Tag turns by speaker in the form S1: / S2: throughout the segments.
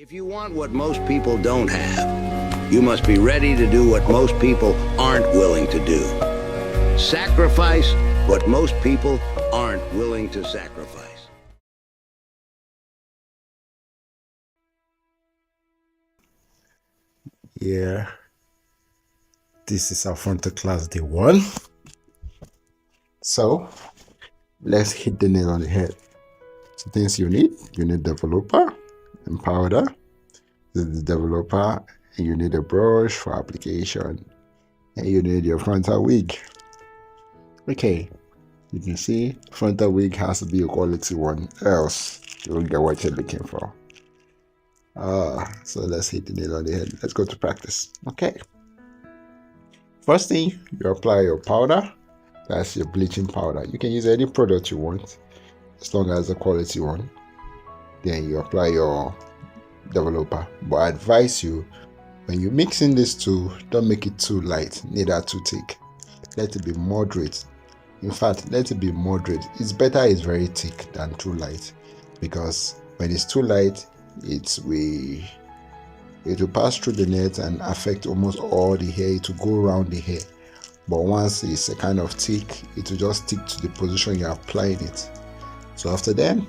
S1: If you want what most people don't have, you must be ready to do what most people aren't willing to do. Sacrifice what most people aren't willing to sacrifice.
S2: Yeah, this is our frontal class day 1. So let's hit the nail on the head. So things you need developer and powder. This is the developer, and you need a brush for application, and you need your frontal wig. Okay, you can see frontal wig has to be a quality one, else you won't get what you're looking for. So let's hit the nail on the head. Let's go to practice. Okay, first thing, you apply your powder. That's your bleaching powder. You can use any product you want as long as a quality one. Then you apply your developer, but I advise you, when you mix in these two, don't make it too light, neither too thick. Let it be moderate. In fact, let it be moderate. It's better it's very thick than too light, because when it's too light, it will pass through the net and affect almost all the hair. It will go around the hair. But once it's a kind of thick, it will just stick to the position you're applying it. So after then,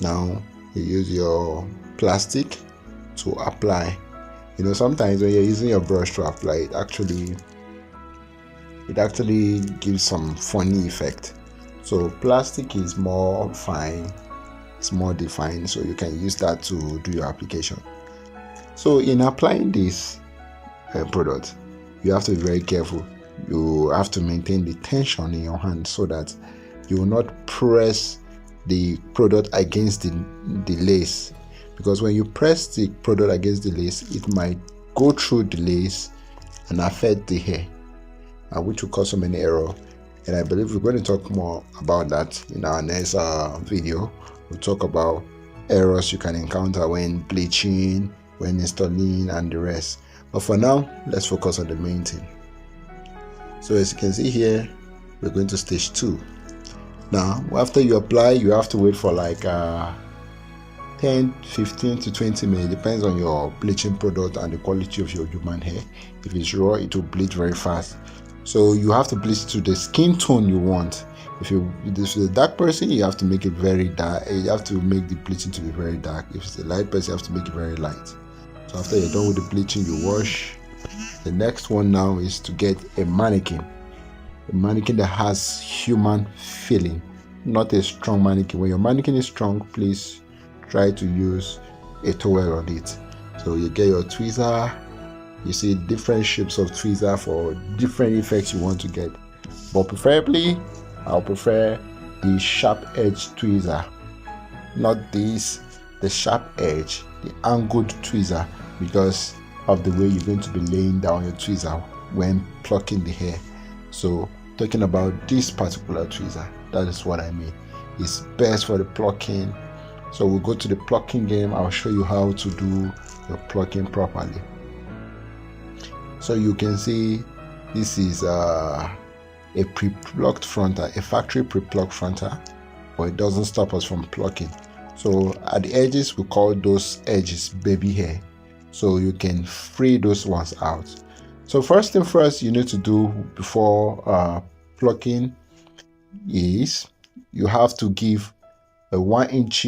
S2: now you use your plastic to apply. You know, sometimes when you're using your brush to apply, it actually gives some funny effect. So plastic is more fine, it's more defined, so you can use that to do your application. So in applying this product, you have to be very careful. You have to maintain the tension in your hand so that you will not press the product against the lace, because when you press the product against the lace, it might go through the lace and affect the hair, which will cause so many errors. And I believe we're going to talk more about that in our next video. We'll talk about errors you can encounter when bleaching, when installing, and the rest. But for now, let's focus on the main thing. So as you can see here, we're going to stage 2. Now, after you apply, you have to wait for like 10, 15 to 20 minutes. Depends on your bleaching product and the quality of your human hair. If it's raw, it will bleach very fast. So you have to bleach to the skin tone you want. If this is a dark person, you have to make it very dark. You have to make the bleaching to be very dark. If it's a light person, you have to make it very light. So after you're done with the bleaching, you wash. The next one now is to get a mannequin that has human feeling, not a strong mannequin. When your mannequin is strong, please try to use a towel on it. So you get your tweezer. You see different shapes of tweezer for different effects you want to get, but preferably I'll prefer the sharp edge tweezer, not the sharp edge, the angled tweezer, because of the way you're going to be laying down your tweezer when plucking the hair. So talking about this particular tweezer, that is what I mean. It's best for the plucking. So we'll go to the plucking game. I'll show you how to do your plucking properly. So you can see this is a pre-plucked frontal, a factory pre-plucked frontal, but it doesn't stop us from plucking. So at the edges, we call those edges baby hair. So you can free those ones out. So first thing first you need to do before plucking is you have to give a 1 inch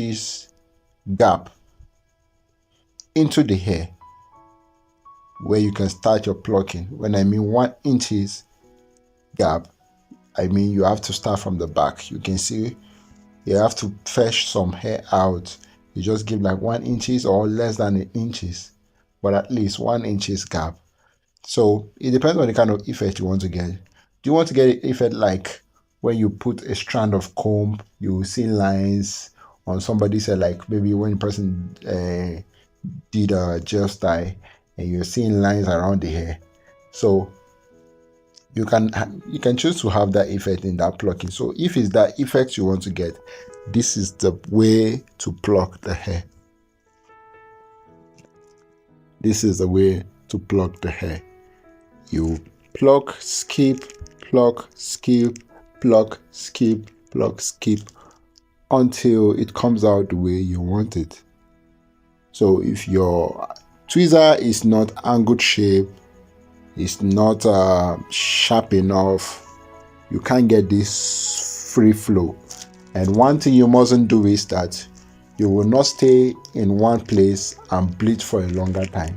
S2: gap into the hair where you can start your plucking. When I mean 1 inch gap, I mean you have to start from the back. You can see you have to fetch some hair out. You just give like 1 inch or less than 1 inch, but at least 1 inch gap. So it depends on the kind of effect you want to get. Do you want to get an effect like when you put a strand of comb, you will see lines on somebody's hair, like maybe when a person did a gel style and you're seeing lines around the hair? So you can choose to have that effect in that plucking. So if it's that effect you want to get, this is the way to pluck the hair. This is the way to pluck the hair. You pluck, skip, pluck, skip, pluck, skip, pluck, skip, until it comes out the way you want it. So if your tweezer is not angled shape, it's not sharp enough, you can't get this free flow. And one thing you mustn't do is that you will not stay in one place and bleed for a longer time.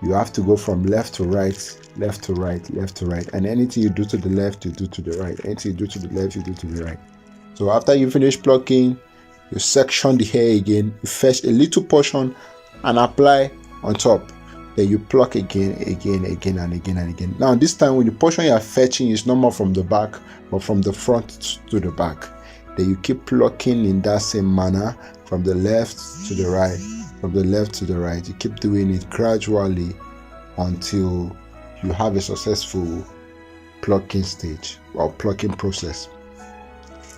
S2: You have to go from left to right, left to right, left to right. And anything you do to the left, you do to the right. Anything you do to the left, you do to the right. So after you finish plucking, you section the hair again, you fetch a little portion and apply on top. Then you pluck again, and again. Now this time with the portion you are fetching is not more from the back, but from the front to the back. Then you keep plucking in that same manner from the left to the right, from the left to the right. You keep doing it gradually until you have a successful plucking stage or plucking process.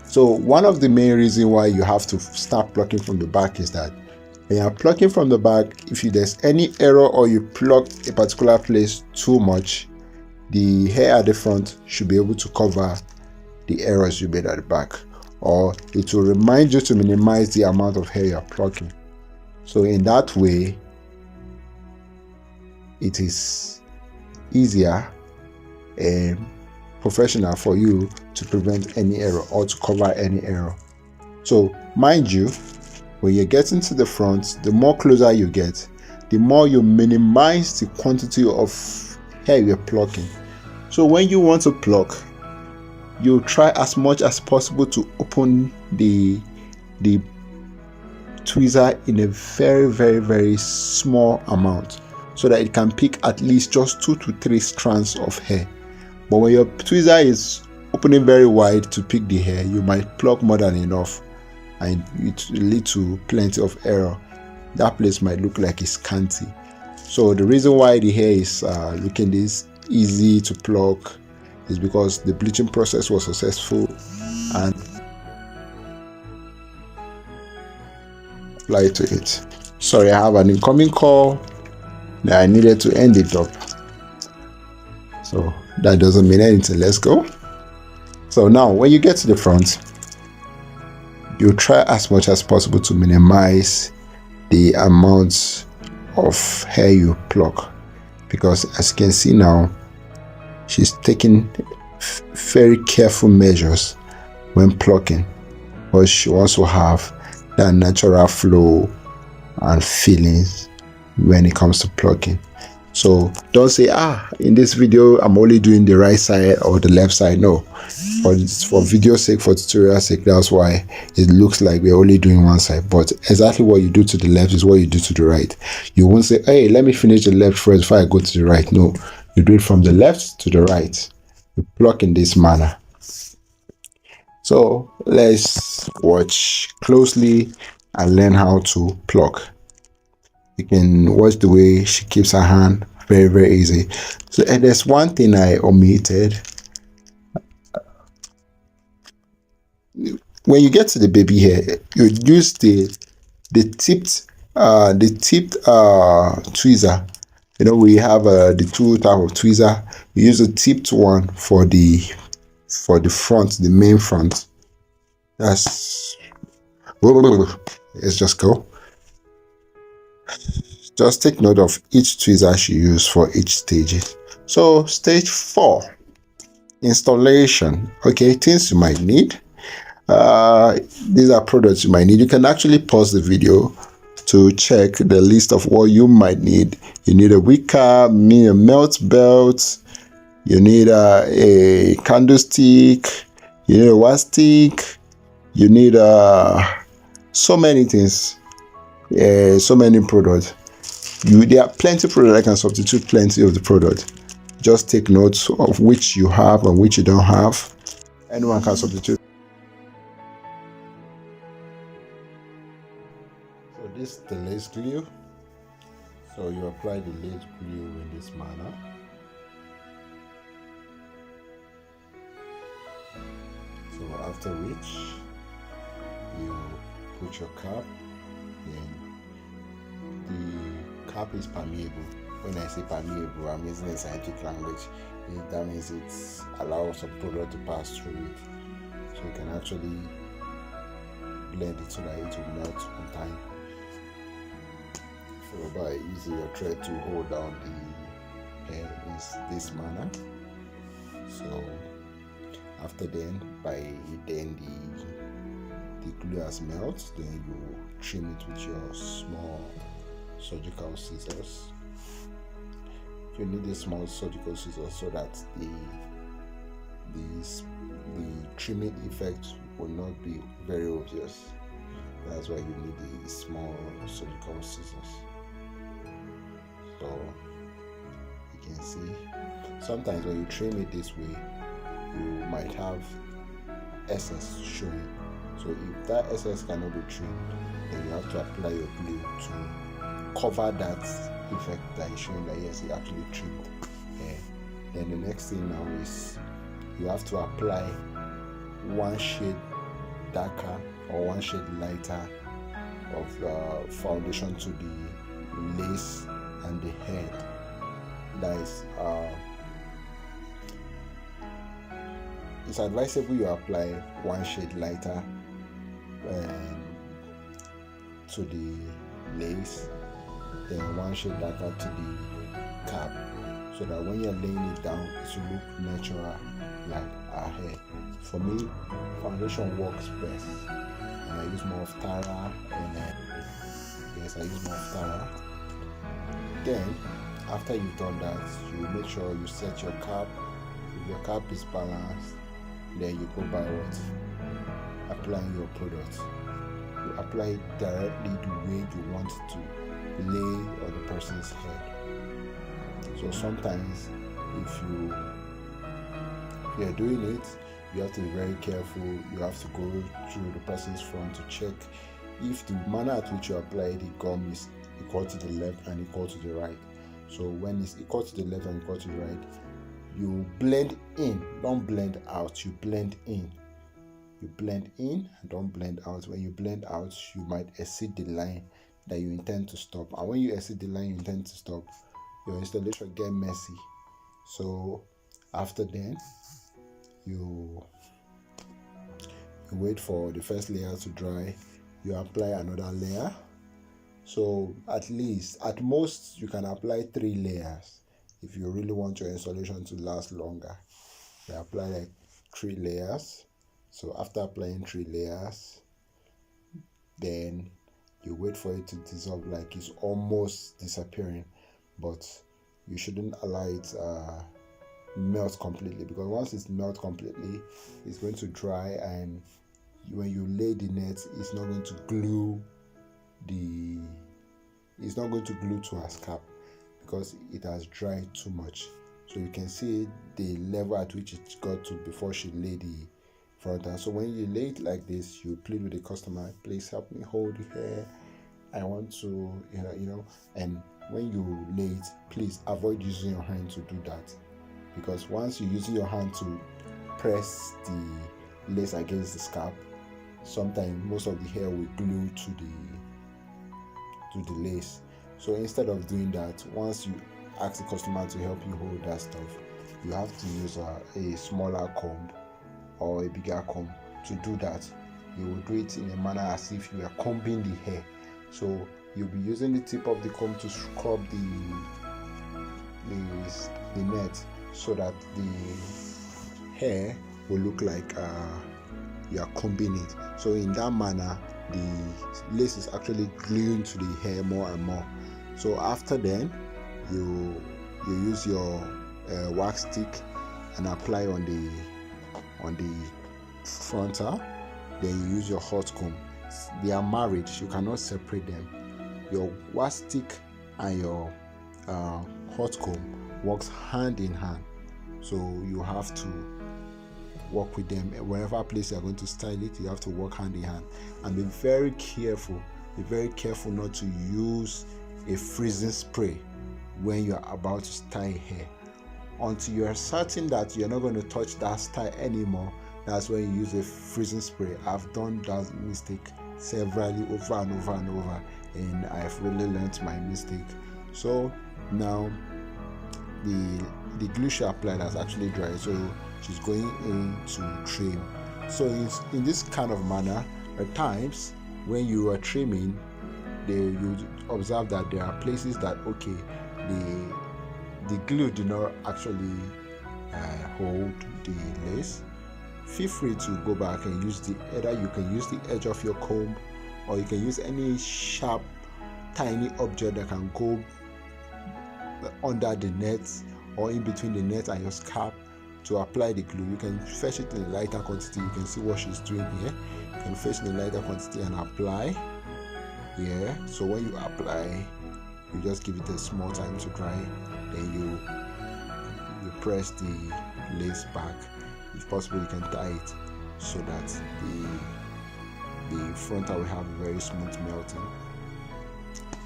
S2: So one of the main reasons why you have to start plucking from the back is that when you are plucking from the back, if there's any error or you pluck a particular place too much, the hair at the front should be able to cover the errors you made at the back, or it will remind you to minimize the amount of hair you're plucking. So in that way, it is easier and professional for you to prevent any error or to cover any error. So mind you, when you're getting to the front, the more closer you get, the more you minimize the quantity of hair you're plucking. So when you want to pluck, you try as much as possible to open the tweezer in a very small amount so that it can pick at least just 2 to 3 strands of hair. But when your tweezer is opening very wide to pick the hair, you might pluck more than enough and it will lead to plenty of error. That place might look like it's scanty. So the reason why the hair is looking this easy to pluck is because the bleaching process was successful and apply to it. Sorry, I have an incoming call that I needed to end it up. So that doesn't mean anything. Let's go. So now when you get to the front, you try as much as possible to minimize the amount of hair you pluck, because as you can see now, she's taking very careful measures when plucking, but she wants to have that natural flow and feelings when it comes to plucking. So don't say, in this video I'm only doing the right side or the left side. No, for video sake, for tutorial sake, that's why it looks like we're only doing one side, but exactly what you do to the left is what you do to the right. You won't say, hey, let me finish the left first before I go to the right. No, you do it from the left to the right. You pluck in this manner. So let's watch closely and learn how to pluck. You can watch the way she keeps her hand very easy. So, and there's one thing I omitted. When you get to the baby hair, you use the tipped tweezer. You know, we have the two type of tweezer. We use the tipped one for the front, the main front. Let's just go. Just take note of each tweezer she used for each stage. So stage 4, installation. Okay, things you might need. These are products you might need. You can actually pause the video to check the list of what you might need. You need a wicker, a melt belt, you need a candlestick, you need a wax stick, you need so many things, so many products. There are plenty of products that can substitute plenty of the product. Just take notes of which you have and which you don't have. Anyone can substitute. So this is the lace glue. So you apply the lace glue in this manner. So after which you put your cap in. The cap is permeable. When I say permeable, I'm using a scientific language. That means it allows some product to pass through it. So you can actually blend it so that it will melt on time. followed by using your thread to hold down the hair in this manner. So after then, by then the glue has melted, then you trim it with your small surgical scissors. You need a small surgical scissors so that the trimming effect will not be very obvious. That's why you need the small surgical scissors. So you can see sometimes when you trim it this way, you might have excess showing. So if that excess cannot be trimmed, then you have to apply your glue to cover that effect that is showing that yes, it actually trimmed hair. Then the next thing now is you have to apply one shade darker or one shade lighter of foundation to the lace and the head. That is it's advisable you apply one shade lighter to the lace, then one shade darker to the cap, so that when you're laying it down, it will look natural like our hair. For me, foundation works best, and I use more of Tara, and yes, I use more of Tara. Then after you've done that, you make sure you set your cap. If your cap is balanced, then you go by what? Applying your product. You apply it directly the way you want it to lay on the person's head. So sometimes if you're doing it, you have to be very careful. You have to go through the person's front to check if the manner at which you apply the gum is equal to the left and equal to the right. So when it's equal to the left and equal to the right, you blend in, don't blend out, you blend in. You blend in, don't blend out. When you blend out, you might exceed the line that you intend to stop. And when you exceed the line you intend to stop, your installation get messy. So after then, you wait for the first layer to dry. You apply another layer. So at most, you can apply 3 layers. If you really want your installation to last longer, you apply like 3 layers. So after applying 3 layers, then you wait for it to dissolve, like it's almost disappearing, but you shouldn't allow it melt completely, because once it's melt completely, it's going to dry, and when you lay the net, it's not going to glue to a scalp because it has dried too much. So you can see the level at which it got to before she laid the frontal. So when you lay it like this, you plead with the customer, please help me hold the hair, I want to, and when you lay it, please avoid using your hand to do that, because once you're using your hand to press the lace against the scalp, sometimes most of the hair will glue to the lace. So instead of doing that, once you ask the customer to help you hold that stuff, you have to use a smaller comb or a bigger comb to do that. You will do it in a manner as if you are combing the hair. So you'll be using the tip of the comb to scrub the net, so that the hair will look like you are combing it. So in that manner, the lace is actually gluing to the hair more and more. So after then, you use your wax stick and apply on the frontal. Then you use your hot comb. They are married, you cannot separate them. Your wax stick and your hot comb works hand in hand, so you have to work with them. Wherever place you are going to style it, you have to work hand in hand, and be very careful not to use a freezing spray when you are about to style hair. Until you are certain that you're not going to touch that style anymore, that's when you use a freezing spray. I've done that mistake severally over and over and over, and I've really learned my mistake. So now the glue she applied has actually dried, so she's going in to trim. So in this kind of manner, at times when you are trimming, you observe that there are places that okay, the glue did not actually hold the lace. Feel free to go back and use either you can use the edge of your comb, or you can use any sharp tiny object that can go under the net or in between the net and your scalp to apply the glue. You can fetch it in a lighter quantity. You can see what she's doing here. You can fetch in a lighter quantity and apply. Yeah, so when you apply, you just give it a small time to dry, then you press the lace back. If possible, you can tie it so that the frontal will have very smooth melting.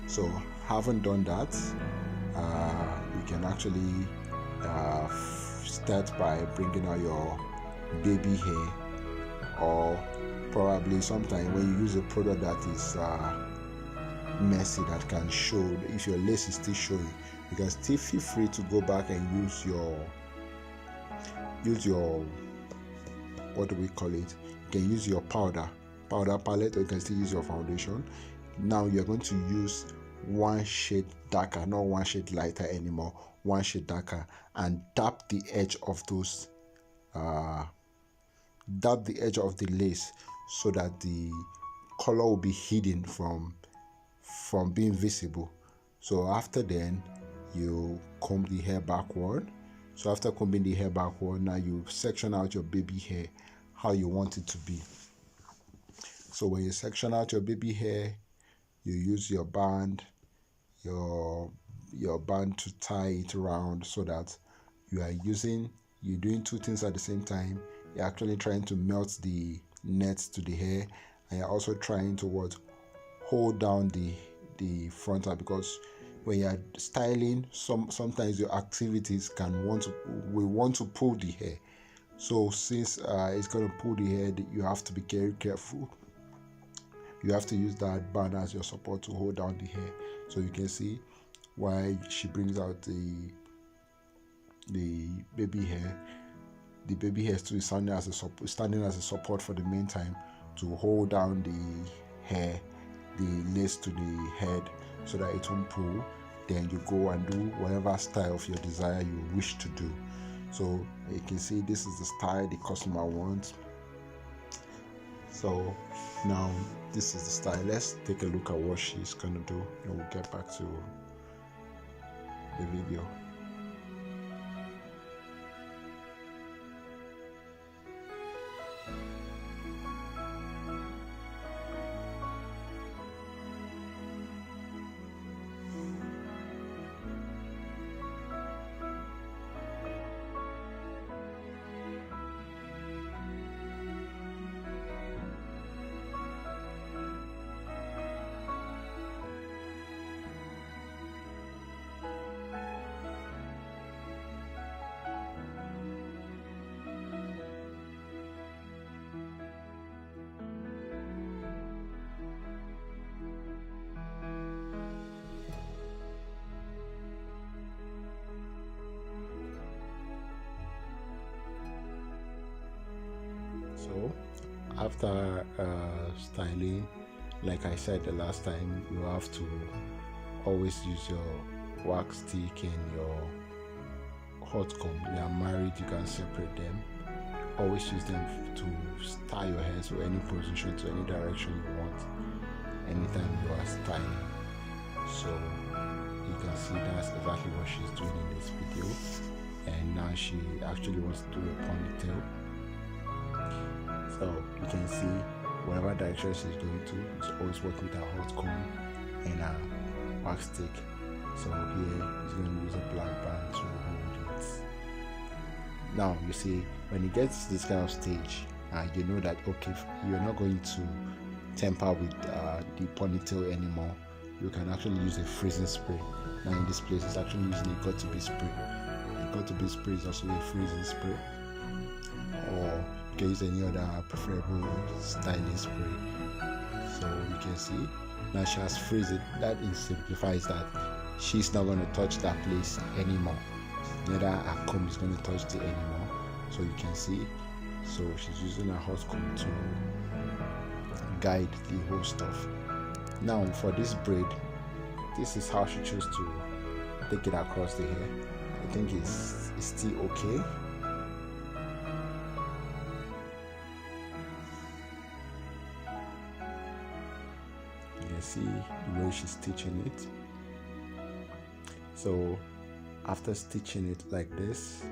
S2: So having done that, you can actually start by bringing out your baby hair, or probably sometime when you use a product that is messy, that can show. If your lace is still showing, you can still feel free to go back and use your what do we call it? You can use your powder palette, or you can still use your foundation. Now you're going to use one shade darker, not one shade lighter anymore, one shade darker, and dab the edge of those dab the edge of the lace so that the color will be hidden from being visible. So after then, you comb the hair backward. So after combing the hair backward, now you section out your baby hair how you want it to be. So when you section out your baby hair, you use your band to tie it around, so that you're doing two things at the same time. You're actually trying to melt the nets to the hair, and you're also trying to hold down the frontal, because when you're styling, sometimes your activities will want to pull the hair. So since it's going to pull the hair, you have to be very careful. You have to use that band as your support to hold down the hair. So you can see why she brings out the baby hair. The baby hair still is standing as a support for the meantime, to hold down the hair, the lace to the head, so that it won't pull. Then you go and do whatever style of your desire you wish to do. So you can see this is the style the customer wants. So now this is the style. Let's take a look at what she's gonna do, and we'll get back to the video. So after styling, like I said the last time, you have to always use your wax stick and your hot comb. They are married, you can separate them. Always use them to style your hair, so any position, to any direction you want, anytime you are styling. So you can see that's exactly what she's doing in this video. And now she actually wants to do a ponytail. So you can see whatever direction she's going to, it's always working with a hot comb and a wax stick. So here he's going to use a black band to hold it. Now you see, when it gets to this kind of stage, you know that okay, you're not going to temper with the ponytail anymore. You can actually use a freezing spray. Now in this place, it's actually using a got to be spray. A got to be spray is also a freezing spray, or you can use any other preferable styling spray. So you can see now she has freezed it. That simplifies that she's not going to touch that place anymore. Neither her comb is going to touch it anymore. So you can see, so she's using a hot comb to guide the whole stuff. Now for this braid, this is how she chose to take it across the hair. I think it's still okay. You can see the way she's stitching it. So after stitching it like this,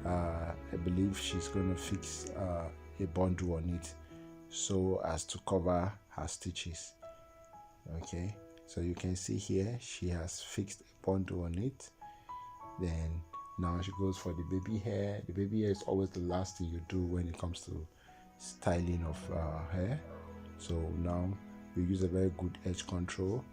S2: I believe she's going to fix a bundle on it so as to cover her stitches. Okay, so you can see here she has fixed a bundle on it. Then now she goes for the baby hair. The baby hair is always the last thing you do when it comes to styling of hair. So now we use a very good edge control.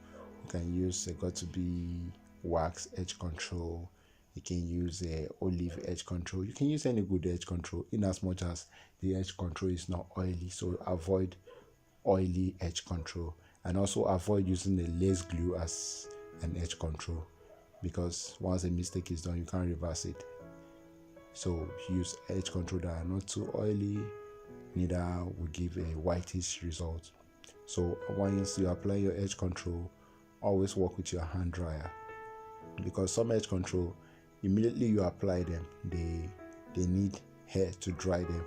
S2: You can use a got to be wax edge control. You can use a olive edge control. You can use any good edge control in as much as the edge control is not oily. So avoid oily edge control, and also avoid using a lace glue as an edge control, because once a mistake is done you can't reverse it. So use edge control that are not too oily, neither will give a whitish result. So once you apply your edge control, always work with your hand dryer, because some edge control, immediately you apply them, they need hair to dry them.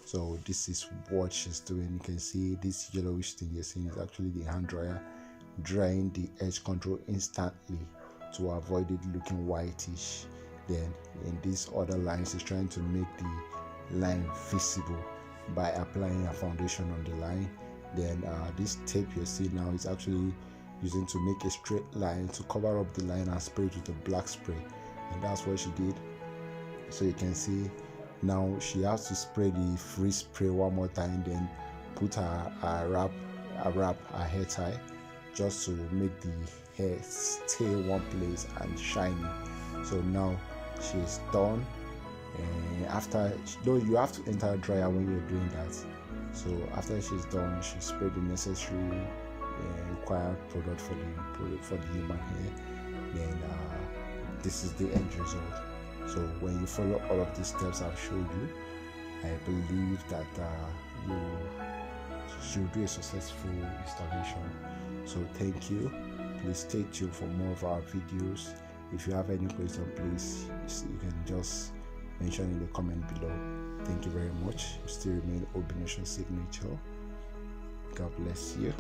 S2: So this is what she's doing. You can see this yellowish thing you're seeing is actually the hand dryer drying the edge control instantly to avoid it looking whitish. Then in these other lines, it's trying to make the line visible by applying a foundation on the line. Then this tape you see now is actually using to make a straight line to cover up the line and spray it with a black spray, and that's what she did. So you can see now she has to spray the free spray one more time, then put her hair tie, just to make the hair stay one place and shiny. So now she's done, and after, though you have to enter a dryer when you're doing that. So after she's done, she sprayed the necessary required product for the human hair. Then this is the end result. So when you follow all of these steps I've showed you, I believe that you should do a successful installation. So thank you. Please stay tuned for more of our videos. If you have any question, please, you can just mention in the comment below. Thank you very much. You still remain Obination Signature. God bless you.